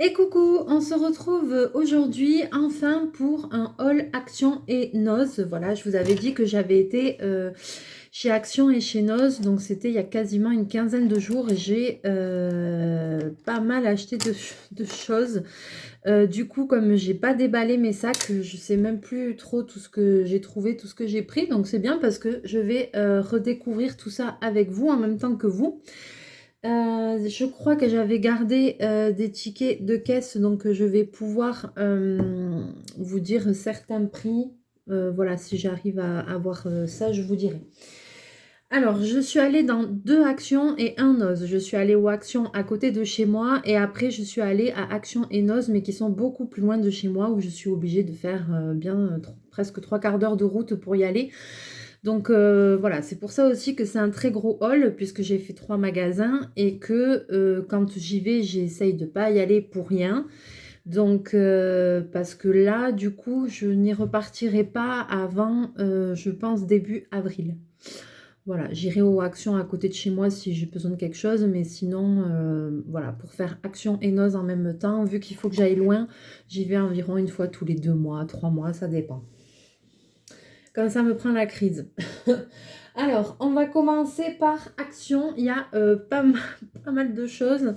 Et coucou, on se retrouve aujourd'hui enfin pour un haul Action et Noz. Voilà, je vous avais dit que j'avais été chez Action et chez Noz, donc c'était il y a quasiment une quinzaine de jours et j'ai pas mal acheté de choses. Du coup, comme j'ai pas déballé mes sacs, je sais même plus trop tout ce que j'ai trouvé, tout ce que j'ai pris, donc c'est bien parce que je vais redécouvrir tout ça avec vous en même temps que vous. Je crois que j'avais gardé des tickets de caisse, donc je vais pouvoir vous dire certains prix. Voilà, si j'arrive à avoir ça, je vous dirai. Alors, je suis allée dans 2 Actions et un Noz. Je suis allée aux Actions à côté de chez moi et après je suis allée à Action et Noz, mais qui sont beaucoup plus loin de chez moi, où je suis obligée de faire presque 3/4 d'heure de route pour y aller. Donc voilà, c'est pour ça aussi que c'est un très gros haul, puisque j'ai fait 3 magasins et que quand j'y vais, j'essaye de ne pas y aller pour rien. Donc parce que là, du coup, je n'y repartirai pas avant, je pense, début avril. Voilà, j'irai aux Actions à côté de chez moi si j'ai besoin de quelque chose, mais sinon, voilà, pour faire Action et Noz en même temps, vu qu'il faut que j'aille loin, j'y vais environ une fois tous les 2 mois, 3 mois, ça dépend. Quand ça me prend la crise. Alors, on va commencer par Action. Il y a pas mal de choses.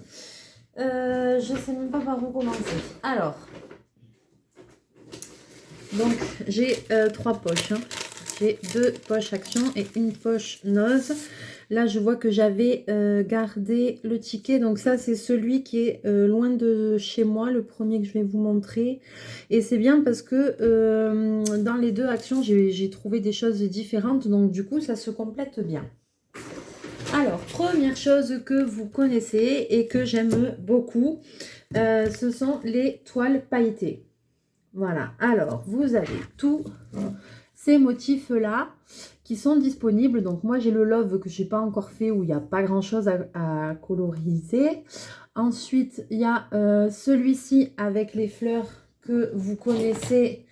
Je ne sais même pas par où commencer. Alors, donc j'ai 3 poches. J'ai 2 poches Action et une poche Noz. Là, je vois que j'avais gardé le ticket. Donc ça, c'est celui qui est loin de chez moi, le premier que je vais vous montrer. Et c'est bien parce que dans les 2 Actions, j'ai trouvé des choses différentes. Donc du coup, ça se complète bien. Alors, première chose que vous connaissez et que j'aime beaucoup, ce sont les toiles pailletées. Voilà, alors vous avez tous ces motifs-là qui sont disponibles. Donc moi j'ai le Love que je n'ai pas encore fait, où il n'y a pas grand-chose à coloriser. Ensuite, il y a celui-ci avec les fleurs que vous connaissez,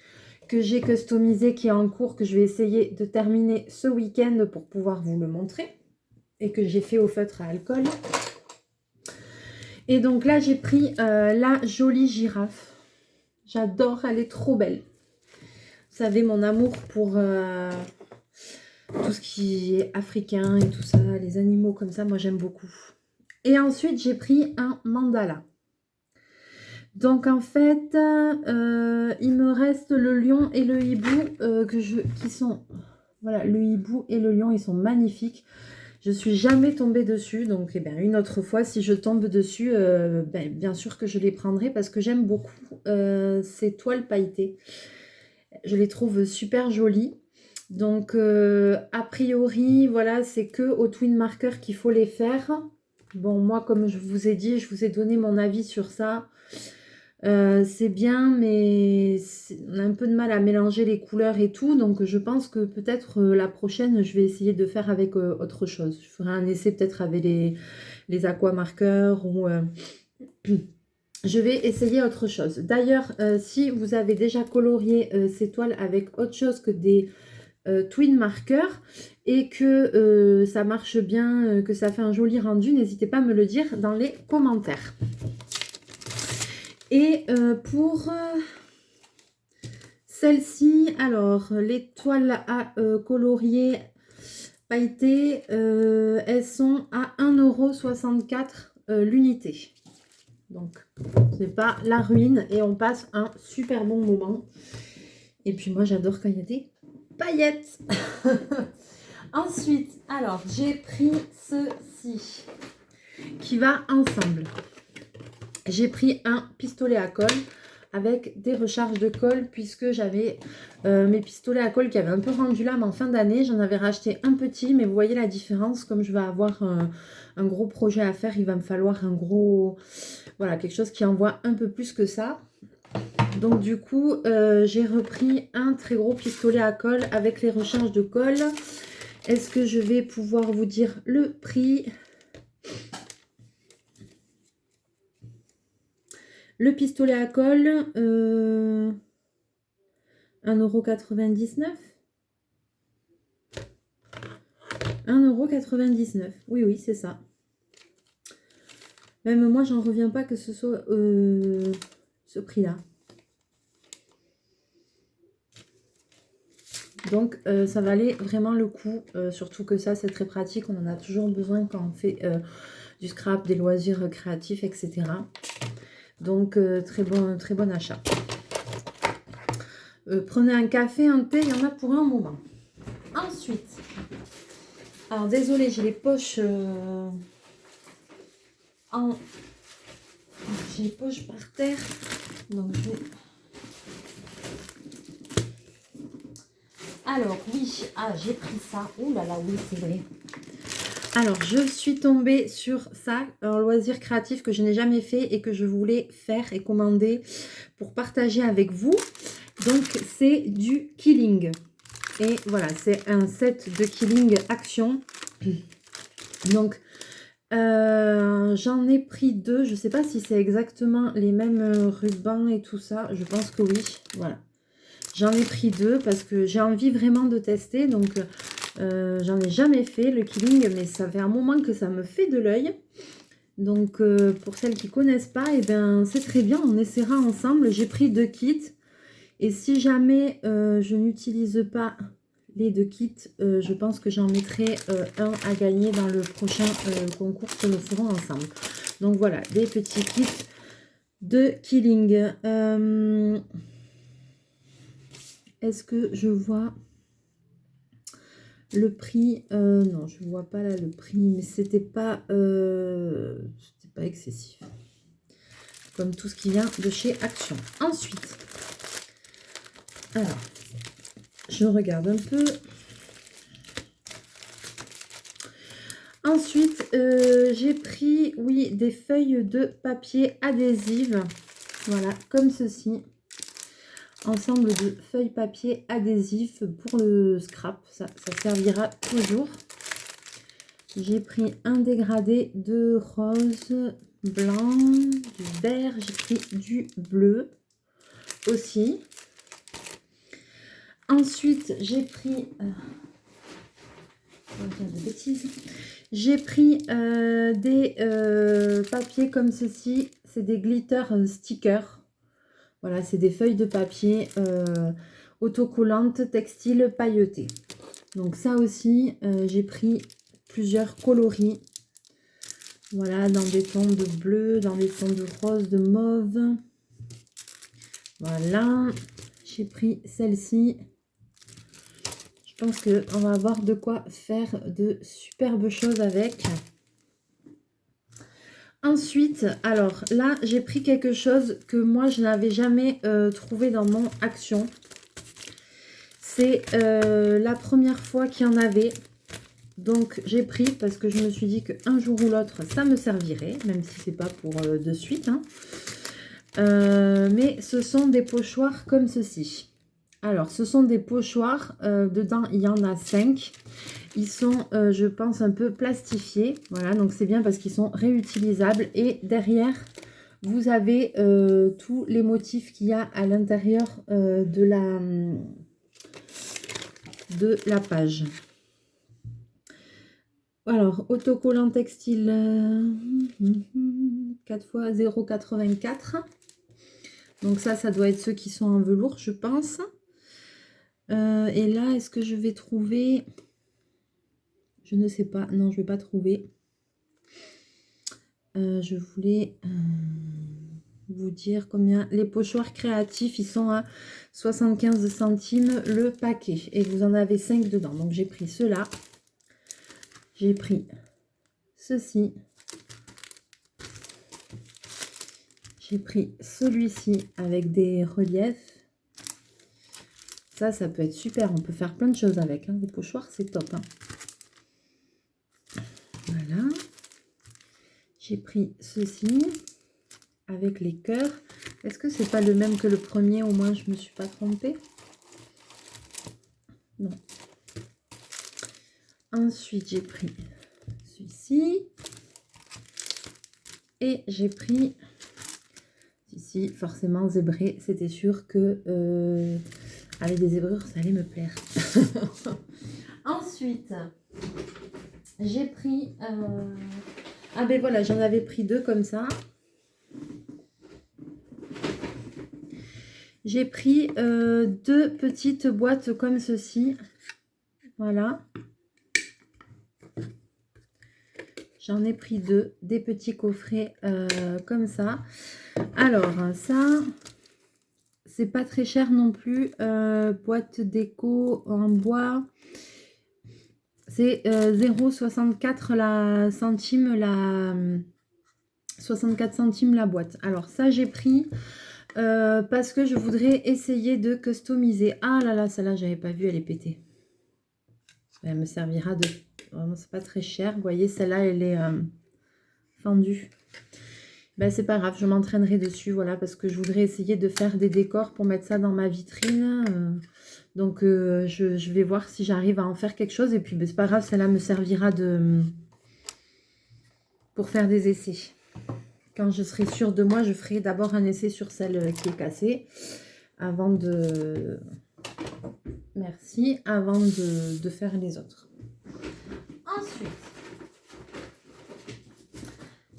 que j'ai customisé, qui est en cours, que je vais essayer de terminer ce week-end pour pouvoir vous le montrer, et que j'ai fait au feutre à alcool. Et donc là, j'ai pris la jolie girafe. J'adore, elle est trop belle. Vous savez, mon amour pour tout ce qui est africain et tout ça, les animaux comme ça, moi j'aime beaucoup. Et ensuite, j'ai pris un mandala. Donc en fait, il me reste le lion et le hibou qui sont... Voilà, le hibou et le lion, ils sont magnifiques. Je suis jamais tombée dessus, donc eh bien, une autre fois, si je tombe dessus, bien sûr que je les prendrai parce que j'aime beaucoup ces toiles pailletées. Je les trouve super jolies. Donc, a priori, voilà, c'est que au Twin Marker qu'il faut les faire. Bon, moi, comme je vous ai dit, je vous ai donné mon avis sur ça. C'est bien, mais on a un peu de mal à mélanger les couleurs et tout. Donc, je pense que peut-être la prochaine, je vais essayer de faire avec autre chose. Je ferai un essai peut-être avec les aquamarqueurs ou... je vais essayer autre chose. D'ailleurs, si vous avez déjà colorié ces toiles avec autre chose que des twin marqueurs et que ça marche bien, que ça fait un joli rendu, n'hésitez pas à me le dire dans les commentaires. Et pour celle-ci, alors les toiles à colorier pailletées, elles sont à 1,64 € l'unité. Donc, c'est pas la ruine et on passe un super bon moment. Et puis moi, j'adore quand il y a des paillettes. Ensuite, alors, j'ai pris ceci qui va ensemble. J'ai pris un pistolet à colle avec des recharges de colle, puisque j'avais mes pistolets à colle qui avaient un peu rendu l'âme en fin d'année. J'en avais racheté un petit, mais vous voyez la différence. Comme je vais avoir un gros projet à faire, il va me falloir un gros... Voilà, quelque chose qui envoie un peu plus que ça. Donc du coup, j'ai repris un très gros pistolet à colle avec les recharges de colle. Est-ce que je vais pouvoir vous dire le prix? Le pistolet à colle, 1,99 €. 1,99 €. Oui, oui, c'est ça. Même moi, j'en reviens pas que ce soit ce prix-là. Donc, ça valait vraiment le coup. Surtout que ça, c'est très pratique. On en a toujours besoin quand on fait du scrap, des loisirs créatifs, etc. Donc, très bon achat. Prenez un café, un thé, il y en a pour un moment. Ensuite, alors désolée, j'ai les poches j'ai les poches par terre. Donc, je vais... Alors, oui, j'ai pris ça. Ouh là là, oui, c'est vrai. Alors, je suis tombée sur ça, un loisir créatif que je n'ai jamais fait et que je voulais faire et commander pour partager avec vous. Donc, c'est du Killing. Et voilà, c'est un set de Killing Action. Donc, j'en ai pris 2. Je ne sais pas si c'est exactement les mêmes rubans et tout ça. Je pense que oui. Voilà. J'en ai pris 2 parce que j'ai envie vraiment de tester. Donc, j'en ai jamais fait le Killing, mais ça fait un moment que ça me fait de l'œil. Donc, pour celles qui ne connaissent pas, eh ben, c'est très bien. On essaiera ensemble. J'ai pris 2 kits. Et si jamais je n'utilise pas les 2 kits, je pense que j'en mettrai un à gagner dans le prochain concours que nous ferons ensemble. Donc, voilà, des petits kits de Killing. Est-ce que je vois le prix? Non, je ne vois pas là le prix, mais c'était pas excessif. Comme tout ce qui vient de chez Action. Ensuite, alors, je regarde un peu. Ensuite, j'ai pris, oui, des feuilles de papier adhésives. Voilà, comme ceci. Ensemble de feuilles papier adhésifs pour le scrap. Ça servira toujours. J'ai pris un dégradé de rose, blanc, du vert. J'ai pris du bleu aussi. Ensuite, j'ai pris... J'ai pris des papiers comme ceci. C'est des glitter stickers. Voilà, c'est des feuilles de papier autocollantes, textiles, pailletées. Donc ça aussi, j'ai pris plusieurs coloris. Voilà, dans des tons de bleu, dans des tons de rose, de mauve. Voilà, j'ai pris celle-ci. Je pense qu'on va avoir de quoi faire de superbes choses avec. Ensuite, alors là, j'ai pris quelque chose que moi, je n'avais jamais trouvé dans mon Action. C'est la première fois qu'il y en avait. Donc, j'ai pris parce que je me suis dit qu'un jour ou l'autre, ça me servirait, même si c'est pas pour de suite. Hein. Mais ce sont des pochoirs comme ceci. Alors, ce sont des pochoirs. Dedans, il y en a 5. Ils sont, je pense, un peu plastifiés. Voilà, donc c'est bien parce qu'ils sont réutilisables. Et derrière, vous avez tous les motifs qu'il y a à l'intérieur de la page. Alors, autocollant textile 4 x 0,84. Donc ça doit être ceux qui sont en velours, je pense. Et là, est-ce que je vais trouver... Je ne sais pas. Non, je ne vais pas trouver. Je voulais vous dire combien... Les pochoirs créatifs, ils sont à 75 centimes le paquet. Et vous en avez 5 dedans. Donc, j'ai pris ceux-là. J'ai pris ceci. J'ai pris celui-ci avec des reliefs. Ça peut être super. On peut faire plein de choses avec. Hein. Les pochoirs, c'est top. Hein. Voilà. J'ai pris ceci avec les cœurs. Est-ce que c'est pas le même que le premier? Au moins, je me suis pas trompée. Non. Ensuite, j'ai pris celui-ci. Et j'ai pris ici, forcément zébré. C'était sûr que avec des zébrures, ça allait me plaire. Ensuite, j'ai pris Ah ben voilà, j'en avais pris 2 comme ça. J'ai pris 2 petites boîtes comme ceci. Voilà. J'en ai pris 2, des petits coffrets comme ça. Alors, ça, c'est pas très cher non plus. Boîte déco en bois. C'est 0,64 centimes la 64 centimes la boîte. Alors ça j'ai pris parce que je voudrais essayer de customiser. Ah là là, celle-là j'avais pas vu, elle est pétée. Elle me servira de... Vraiment c'est pas très cher. Vous voyez, celle-là elle est fendue. Ben, c'est pas grave, je m'entraînerai dessus, voilà, parce que je voudrais essayer de faire des décors pour mettre ça dans ma vitrine. Donc, je vais voir si j'arrive à en faire quelque chose. Et puis, ben, c'est pas grave, celle-là me servira pour faire des essais. Quand je serai sûre de moi, je ferai d'abord un essai sur celle qui est cassée. Avant de... Merci. Avant de faire les autres. Ensuite...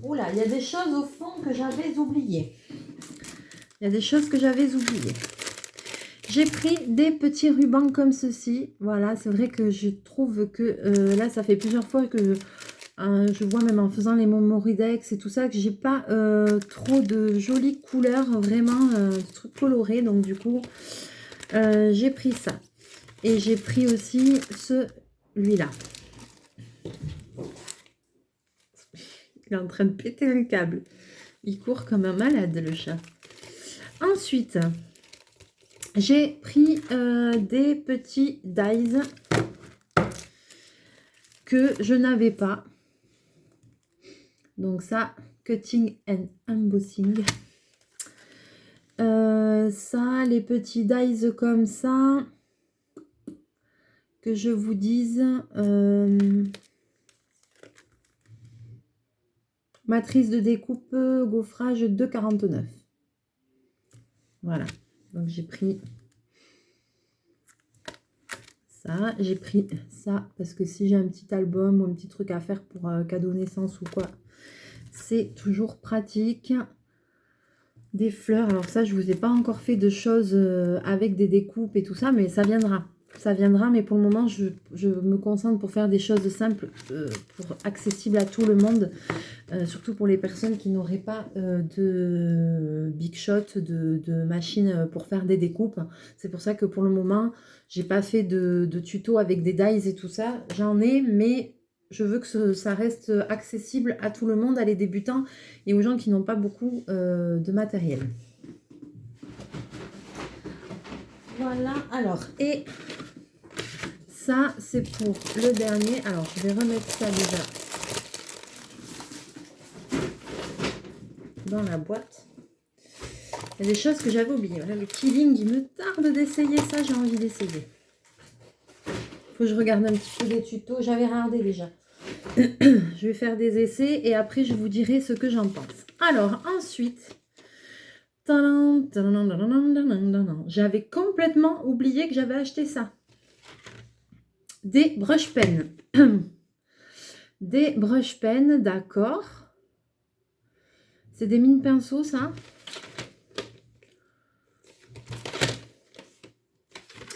Oula, il y a des choses au fond que j'avais oubliées. Il y a des choses que j'avais oubliées. J'ai pris des petits rubans comme ceci. Voilà, c'est vrai que je trouve que là, ça fait plusieurs fois que je vois même en faisant les Momoridex et tout ça, que j'ai pas trop de jolies couleurs, vraiment de trucs colorés. Donc du coup, j'ai pris ça. Et j'ai pris aussi celui-là. Il est en train de péter un câble. Il court comme un malade, le chat. Ensuite, j'ai pris des petits dies que je n'avais pas. Donc ça, cutting and embossing. Ça, les petits dies comme ça. Que je vous dise... matrice de découpe, gaufrage 2,49. Voilà. Donc j'ai pris ça. J'ai pris ça parce que si j'ai un petit album ou un petit truc à faire pour cadeau naissance ou quoi, c'est toujours pratique. Des fleurs. Alors ça, je vous ai pas encore fait de choses avec des découpes et tout ça, mais ça viendra. Ça viendra, mais pour le moment, je me concentre pour faire des choses simples, pour accessibles à tout le monde, surtout pour les personnes qui n'auraient pas de big shot, de machine pour faire des découpes. C'est pour ça que pour le moment, j'ai pas fait de tuto avec des dies et tout ça. J'en ai, mais je veux que ça reste accessible à tout le monde, à les débutants et aux gens qui n'ont pas beaucoup de matériel. Voilà, alors, et ça, c'est pour le dernier. Alors, je vais remettre ça déjà dans la boîte. Il y a des choses que j'avais oubliées. Voilà, le Killing, il me tarde d'essayer ça. J'ai envie d'essayer. Faut que je regarde un petit peu des tutos. J'avais regardé déjà. Je vais faire des essais et après, je vous dirai ce que j'en pense. Alors, ensuite... J'avais complètement oublié que j'avais acheté ça. Des brush pens. Des brush pens, d'accord. C'est des mini pinceaux, ça.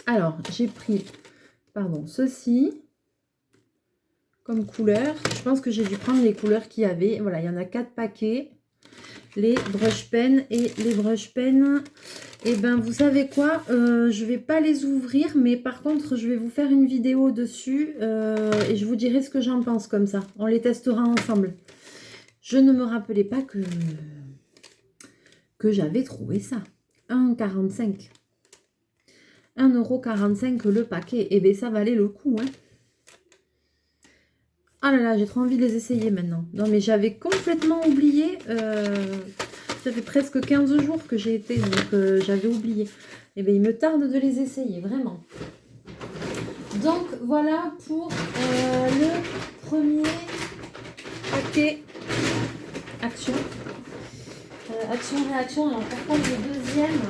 Alors, j'ai pris, pardon, ceci comme couleur. Je pense que j'ai dû prendre les couleurs qu'il y avait. Voilà, il y en a 4 paquets. Les brush pens et les brush pens. Et ben, vous savez quoi, je vais pas les ouvrir, mais par contre, je vais vous faire une vidéo dessus et je vous dirai ce que j'en pense comme ça. On les testera ensemble. Je ne me rappelais pas que j'avais trouvé ça. 1,45 €. 1,45 € le paquet. Et bien, ça valait le coup, hein. Ah là là, j'ai trop envie de les essayer maintenant. Non, mais j'avais complètement oublié. Ça fait presque 15 jours que j'ai été, donc j'avais oublié. Et bien, il me tarde de les essayer, vraiment. Donc, voilà pour le premier paquet action. Action-réaction. Alors, par contre, le deuxième,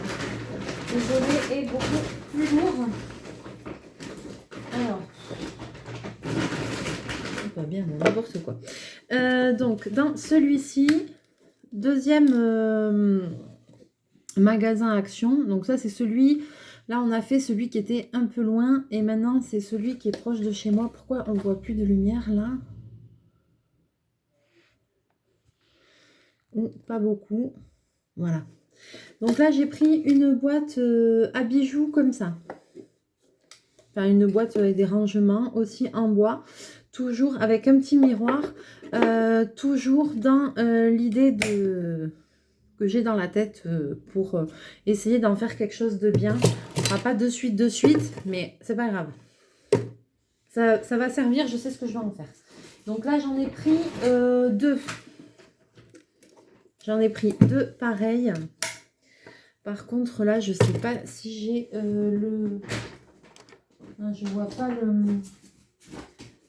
désolé, est beaucoup plus lourd. Alors... pas bien, n'importe quoi. Donc, dans celui-ci, deuxième magasin Action. Donc ça, c'est celui... Là, on a fait celui qui était un peu loin. Et maintenant, c'est celui qui est proche de chez moi. Pourquoi on ne voit plus de lumière, là? Pas beaucoup. Voilà. Donc là, j'ai pris une boîte à bijoux comme ça. Enfin, une boîte avec des rangements aussi en bois. Toujours avec un petit miroir. Toujours dans l'idée que j'ai dans la tête pour essayer d'en faire quelque chose de bien. On fera pas de suite, mais c'est pas grave. Ça va servir, je sais ce que je vais en faire. Donc là, j'en ai pris deux. J'en ai pris deux pareils. Par contre, là, je sais pas si j'ai le... Non, je vois pas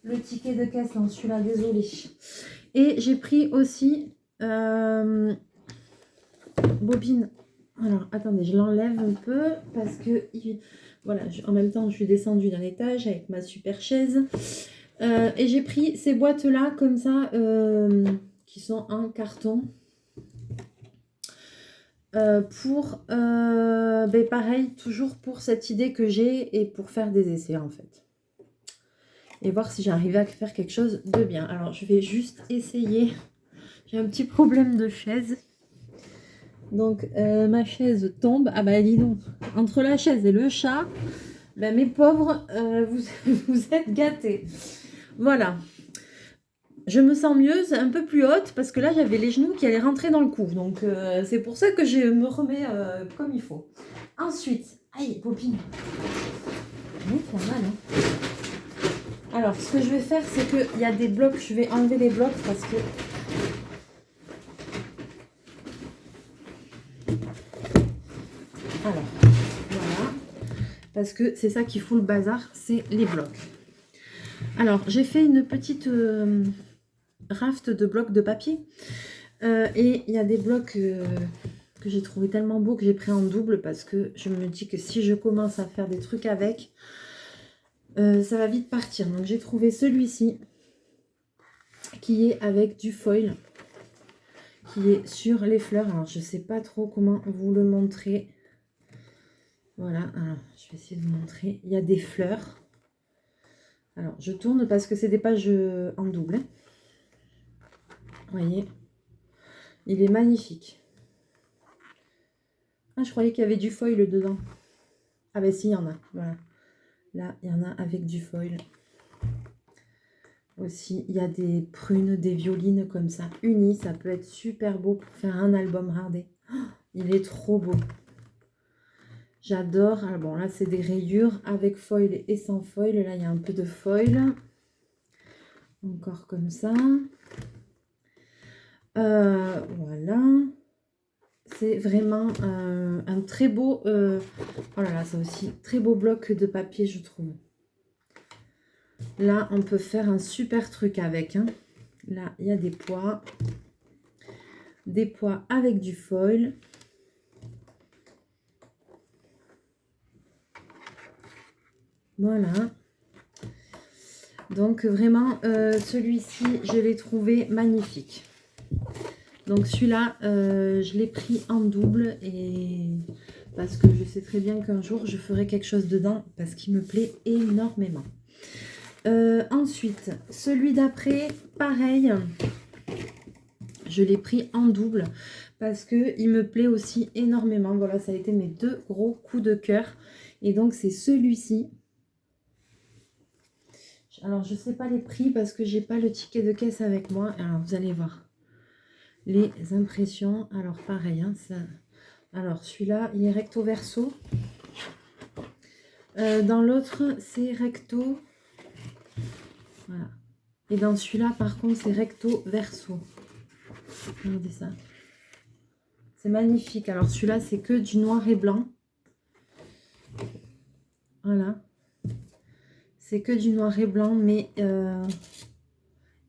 le ticket de caisse dans celui-là, désolé. Et j'ai pris aussi bobine. Alors, attendez, je l'enlève un peu parce que... Voilà, en même temps, je suis descendue d'un étage avec ma super chaise. Et j'ai pris ces boîtes-là, comme ça, qui sont en carton. Pour, pareil, toujours pour cette idée que j'ai et pour faire des essais, en fait. Et voir si j'arrivais à faire quelque chose de bien. Alors, je vais juste essayer. J'ai un petit problème de chaise. Donc, ma chaise tombe. Ah bah, dis donc, entre la chaise et le chat, bah, mes pauvres, vous êtes gâtés. Voilà. Je me sens mieux, un peu plus haute, parce que là, j'avais les genoux qui allaient rentrer dans le cou. Donc, c'est pour ça que je me remets comme il faut. Ensuite, aïe, bobine. C'est pas mal, hein. Alors, ce que je vais faire, c'est qu'il y a des blocs. Je vais enlever les blocs parce que... Alors, voilà. Parce que c'est ça qui fout le bazar, c'est les blocs. Alors, j'ai fait une petite raft de blocs de papier. Et il y a des blocs que j'ai trouvé tellement beaux que j'ai pris en double parce que je me dis que si je commence à faire des trucs avec, ça va vite partir. Donc, j'ai trouvé celui-ci qui est avec du foil, qui est sur les fleurs. Alors, je sais pas trop comment vous le montrer. Voilà, alors, je vais essayer de vous montrer. Il y a des fleurs. Alors, je tourne parce que c'est des pages en double. Hein. Vous voyez, il est magnifique. Ah, je croyais qu'il y avait du foil dedans. Ah ben si, il y en a. Voilà. Là, il y en a avec du foil. Aussi, il y a des prunes, des violines comme ça, unies. Ça peut être super beau pour faire un album. Regardez. Oh, il est trop beau. J'adore. Alors bon, là, c'est des rayures avec foil et sans foil. Là, il y a un peu de foil. Encore comme ça. Voilà. C'est vraiment un très beau... oh là là, ça aussi, très beau bloc de papier, je trouve. Là, on peut faire un super truc avec. Hein. Là, il y a des pois. Des pois avec du foil. Voilà. Donc, vraiment, celui-ci, je l'ai trouvé magnifique. Donc, celui-là, je l'ai pris en double. Et parce que je sais très bien qu'un jour, je ferai quelque chose dedans. Parce qu'il me plaît énormément. Ensuite, celui d'après, pareil, je l'ai pris en double parce que il me plaît aussi énormément. Voilà, ça a été mes deux gros coups de cœur. Et donc, c'est celui-ci. Alors, je ne sais pas les prix parce que j'ai pas le ticket de caisse avec moi. Alors, vous allez voir les impressions. Alors, pareil, hein, ça... Alors, celui-là, il est recto verso. Dans l'autre, c'est recto. Voilà. Et dans celui-là, par contre, c'est recto verso. Regardez ça. C'est magnifique. Alors, celui-là, c'est que du noir et blanc. Voilà. C'est que du noir et blanc, mais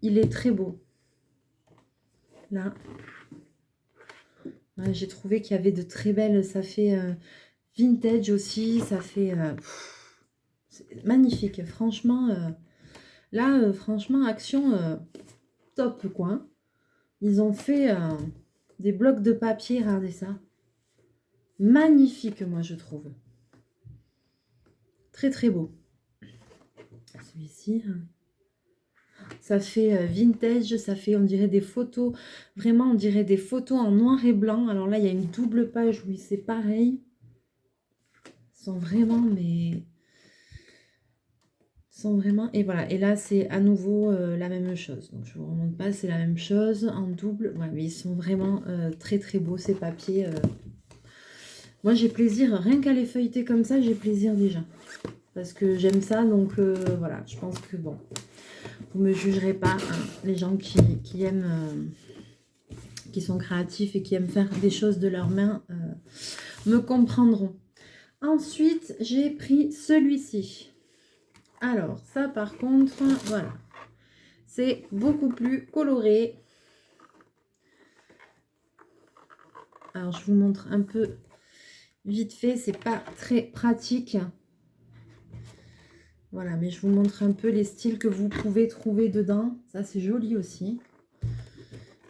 il est très beau. Là. Ouais, j'ai trouvé qu'il y avait de très belles... Ça fait vintage aussi. Ça fait... c'est magnifique. Franchement, là, franchement, Action... top, quoi. Ils ont fait des blocs de papier, regardez ça. Magnifique, moi, je trouve. Très, très beau. Celui-ci, ça fait vintage, ça fait, on dirait des photos. Vraiment, on dirait des photos en noir et blanc. Alors là, il y a une double page, oui, c'est pareil. Ils sont vraiment, mais... sont vraiment... Et voilà, et là, c'est à nouveau la même chose. Donc, je vous remonte pas, c'est la même chose en double. Ouais, mais ils sont vraiment très, très beaux, ces papiers. Moi, j'ai plaisir, rien qu'à les feuilleter comme ça, j'ai plaisir déjà. Parce que j'aime ça, donc voilà, je pense que bon, vous ne me jugerez pas, hein, les gens qui aiment, qui sont créatifs et qui aiment faire des choses de leurs mains, me comprendront. Ensuite, j'ai pris celui-ci. Alors, ça par contre, voilà, c'est beaucoup plus coloré. Alors, je vous montre un peu vite fait, c'est pas très pratique. Voilà, mais je vous montre un peu les styles que vous pouvez trouver dedans. Ça, c'est joli aussi.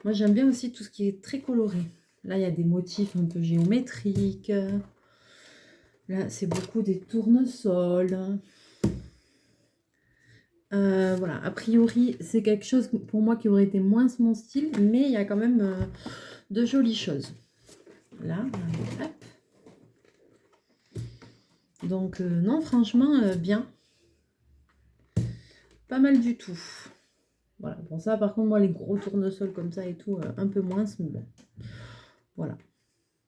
Moi, j'aime bien aussi tout ce qui est très coloré. Là, il y a des motifs un peu géométriques. Là, c'est beaucoup des tournesols. Voilà, a priori, c'est quelque chose pour moi qui aurait été moins mon style, mais il y a quand même de jolies choses. Là, hop. Donc, non, franchement, bien. Pas mal du tout. Voilà, bon ça par contre moi les gros tournesols comme ça et tout, un peu moins, mais bon. Voilà.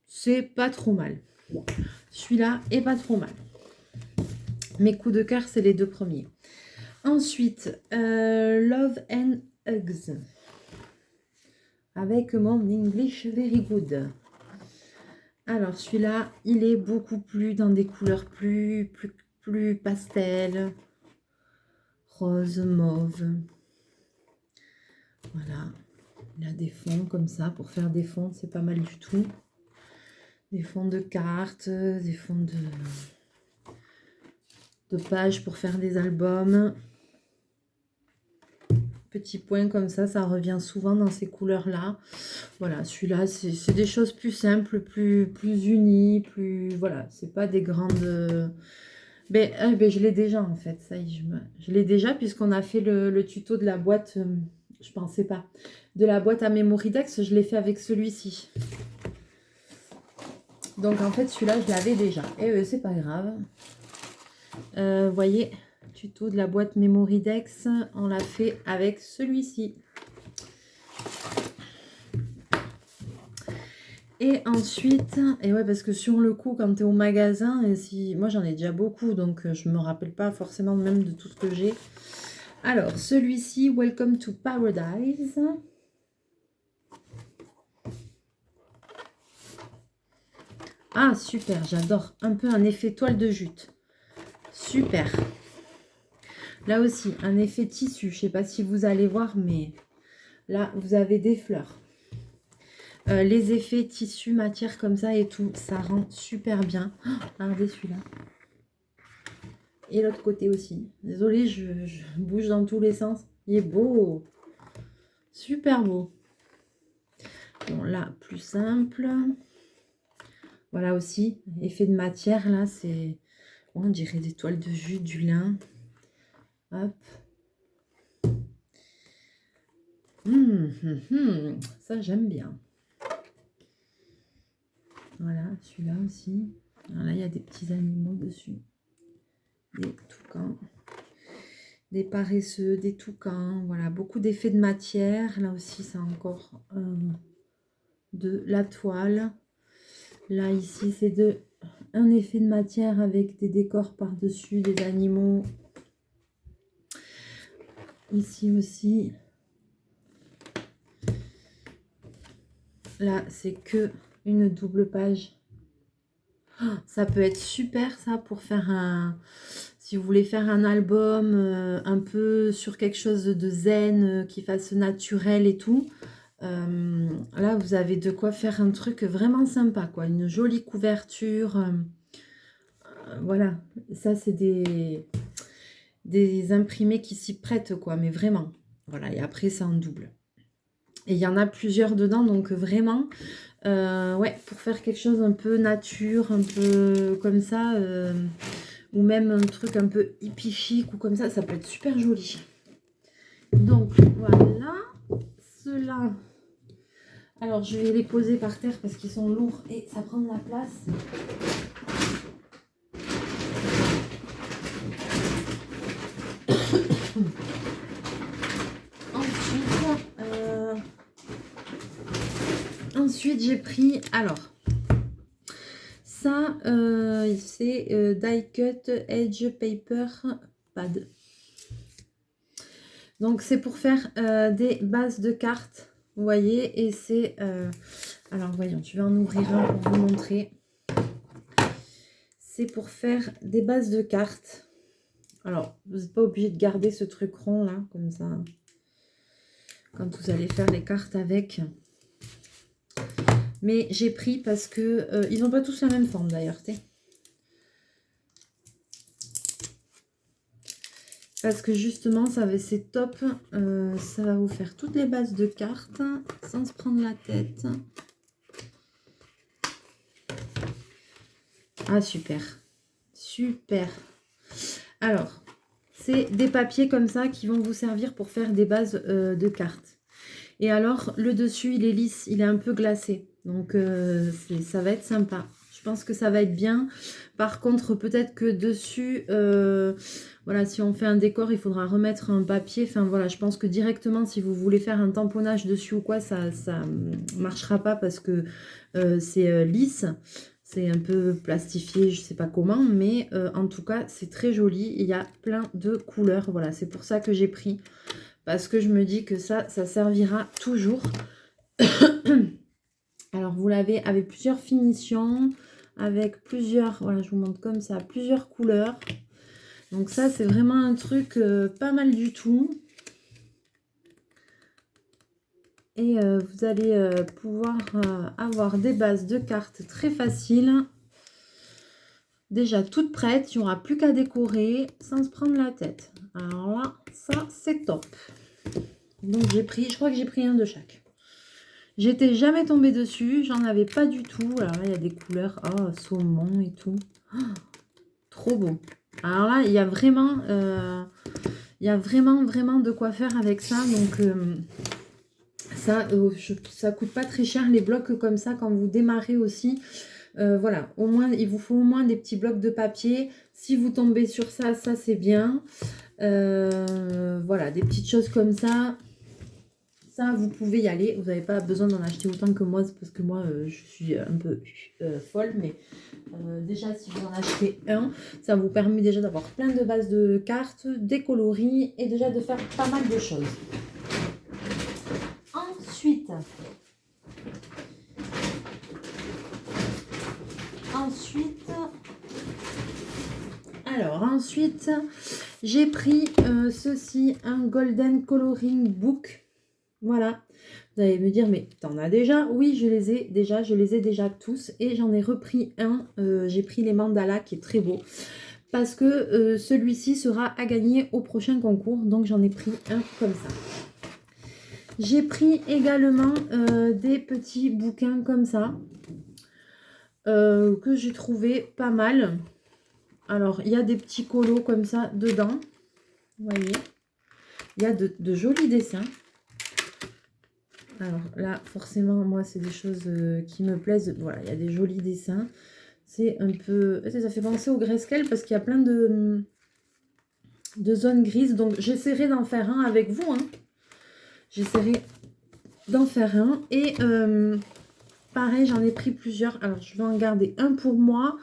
C'est pas trop mal. Celui-là est pas trop mal. Mes coups de cœur, c'est les deux premiers. Ensuite, Love and Hugs. Avec mon English Very Good. Alors celui-là, il est beaucoup plus dans des couleurs plus pastel. Rose, mauve. Voilà. Il a des fonds comme ça. Pour faire des fonds, c'est pas mal du tout. Des fonds de cartes, des fonds de pages pour faire des albums. Petit point comme ça revient souvent dans ces couleurs-là. Voilà, celui-là, c'est des choses plus simples, plus unies, plus... Voilà, c'est pas des grandes... Ben, je l'ai déjà en fait, ça y est, je l'ai déjà puisqu'on a fait le tuto de la boîte, je pensais pas, de la boîte à Memoridex, je l'ai fait avec celui-ci. Donc en fait celui-là je l'avais déjà et c'est pas grave. Vous voyez, tuto de la boîte Memoridex, on l'a fait avec celui-ci. Et ensuite, et ouais parce que sur le coup quand tu es au magasin, et si moi j'en ai déjà beaucoup donc je me rappelle pas forcément même de tout ce que j'ai. Alors celui-ci, Welcome to Paradise. Ah super, j'adore, un peu un effet toile de jute. Super. Là aussi, un effet tissu. Je ne sais pas si vous allez voir, mais là, vous avez des fleurs. Les effets tissu, matière comme ça et tout, ça rend super bien. Oh, regardez celui-là. Et l'autre côté aussi. Désolée, je bouge dans tous les sens. Il est beau. Super beau. Bon, là, plus simple. Voilà aussi, effet de matière, là, c'est... On dirait des toiles de jute, du lin. Hop. Ça, j'aime bien. Voilà, celui-là aussi. Alors là, il y a des petits animaux dessus. Des toucans. Des paresseux, des toucans. Voilà, beaucoup d'effets de matière. Là aussi, c'est encore de la toile. Là, ici, c'est un effet de matière avec des décors par-dessus, des animaux. Ici aussi. Là, c'est que une double page. Oh, ça peut être super, ça, pour faire un... Si vous voulez faire un album un peu sur quelque chose de zen, qui fasse naturel et tout. Là, vous avez de quoi faire un truc vraiment sympa, quoi. Une jolie couverture. Voilà, ça, c'est des imprimés qui s'y prêtent, quoi. Mais vraiment. Voilà, et après, c'est en double. Et il y en a plusieurs dedans, donc vraiment, ouais, pour faire quelque chose un peu nature, un peu comme ça, ou même un truc un peu hippie chic ou comme ça peut être super joli. Donc voilà, ceux-là, alors je vais les poser par terre parce qu'ils sont lourds et ça prend de la place. Ensuite j'ai pris, alors, ça, c'est Die Cut Edge Paper Pad. Donc c'est pour faire des bases de cartes, vous voyez, et c'est... alors voyons, je vais en ouvrir un pour vous montrer. C'est pour faire des bases de cartes. Alors, vous n'êtes pas obligé de garder ce truc rond là, comme ça, quand vous allez faire les cartes avec. Mais j'ai pris parce que ils n'ont pas tous la même forme d'ailleurs, parce que justement, c'est top. Ça va vous faire toutes les bases de cartes sans se prendre la tête. Ah, super. Super. Alors, c'est des papiers comme ça qui vont vous servir pour faire des bases de cartes. Et alors, le dessus, il est lisse, il est un peu glacé. Donc, ça va être sympa. Je pense que ça va être bien. Par contre, peut-être que dessus, voilà, si on fait un décor, il faudra remettre un papier. Enfin, voilà, je pense que directement, si vous voulez faire un tamponnage dessus ou quoi, ça marchera pas parce que c'est lisse. C'est un peu plastifié, je sais pas comment, mais en tout cas, c'est très joli. Il y a plein de couleurs. Voilà, c'est pour ça que j'ai pris. Parce que je me dis que ça servira toujours. Alors, vous l'avez avec plusieurs finitions, avec plusieurs, voilà, je vous montre comme ça, plusieurs couleurs. Donc ça, c'est vraiment un truc pas mal du tout. Et vous allez pouvoir avoir des bases de cartes très faciles. Déjà toutes prêtes, il n'y aura plus qu'à décorer sans se prendre la tête. Alors là, ça, c'est top. Donc j'ai pris, je crois que j'ai pris un de chaque. J'étais jamais tombée dessus, j'en avais pas du tout. Alors là, il y a des couleurs, oh, saumon et tout. Oh, trop beau. Alors là, il y a vraiment, vraiment de quoi faire avec ça. Donc, ça coûte pas très cher, les blocs comme ça, quand vous démarrez aussi. Voilà, au moins, il vous faut au moins des petits blocs de papier. Si vous tombez sur ça, ça c'est bien. Voilà, des petites choses comme ça. Ça, vous pouvez y aller. Vous n'avez pas besoin d'en acheter autant que moi, parce que moi, je suis un peu folle. Mais déjà, si vous en achetez un, ça vous permet déjà d'avoir plein de bases de cartes, des coloris et déjà de faire pas mal de choses. Ensuite, j'ai pris ceci, un Golden Coloring Book. Voilà. Vous allez me dire, mais t'en as déjà? Oui, je les ai déjà tous. Et j'en ai repris un. J'ai pris les mandalas qui est très beau. Parce que celui-ci sera à gagner au prochain concours. Donc j'en ai pris un comme ça. J'ai pris également des petits bouquins comme ça. Que j'ai trouvé pas mal. Alors, il y a des petits colos comme ça dedans. Vous voyez, il y a de jolis dessins. Alors là, forcément, moi, c'est des choses qui me plaisent. Voilà, il y a des jolis dessins. C'est un peu... Ça fait penser au Grayscale parce qu'il y a plein de zones grises. Donc, j'essaierai d'en faire un avec vous. Hein. J'essaierai d'en faire un. Et pareil, j'en ai pris plusieurs. Alors, je vais en garder un pour moi.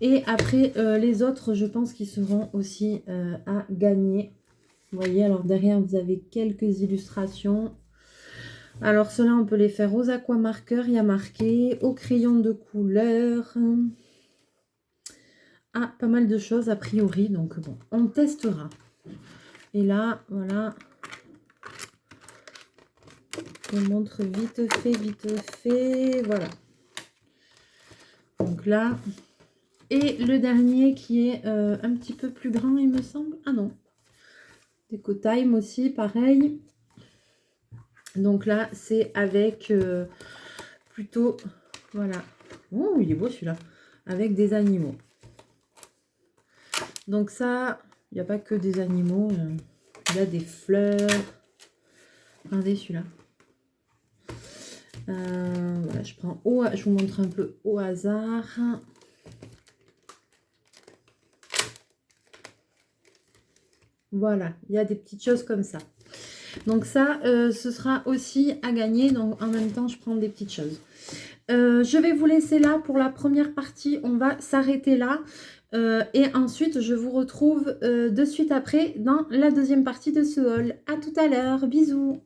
Et après, les autres, je pense qu'ils seront aussi à gagner. Vous voyez, alors derrière, vous avez quelques illustrations. Alors, ceux-là, on peut les faire aux aquamarqueurs. Il y a marqué au crayon de couleur. Ah, pas mal de choses a priori. Donc, bon, on testera. Et là, voilà. Je vous montre vite fait. Voilà. Donc là... Et le dernier qui est un petit peu plus grand, il me semble. Ah non. Déco Time aussi, pareil. Donc là, c'est avec plutôt, voilà. Oh, il est beau celui-là. Avec des animaux. Donc ça, il n'y a pas que des animaux. Il y a des fleurs. Regardez celui-là. Voilà, je vous montre un peu au hasard. Voilà, il y a des petites choses comme ça. Donc ça, ce sera aussi à gagner. Donc en même temps, je prends des petites choses. Je vais vous laisser là pour la première partie. On va s'arrêter là. Et ensuite, je vous retrouve de suite après dans la deuxième partie de ce haul. À tout à l'heure. Bisous.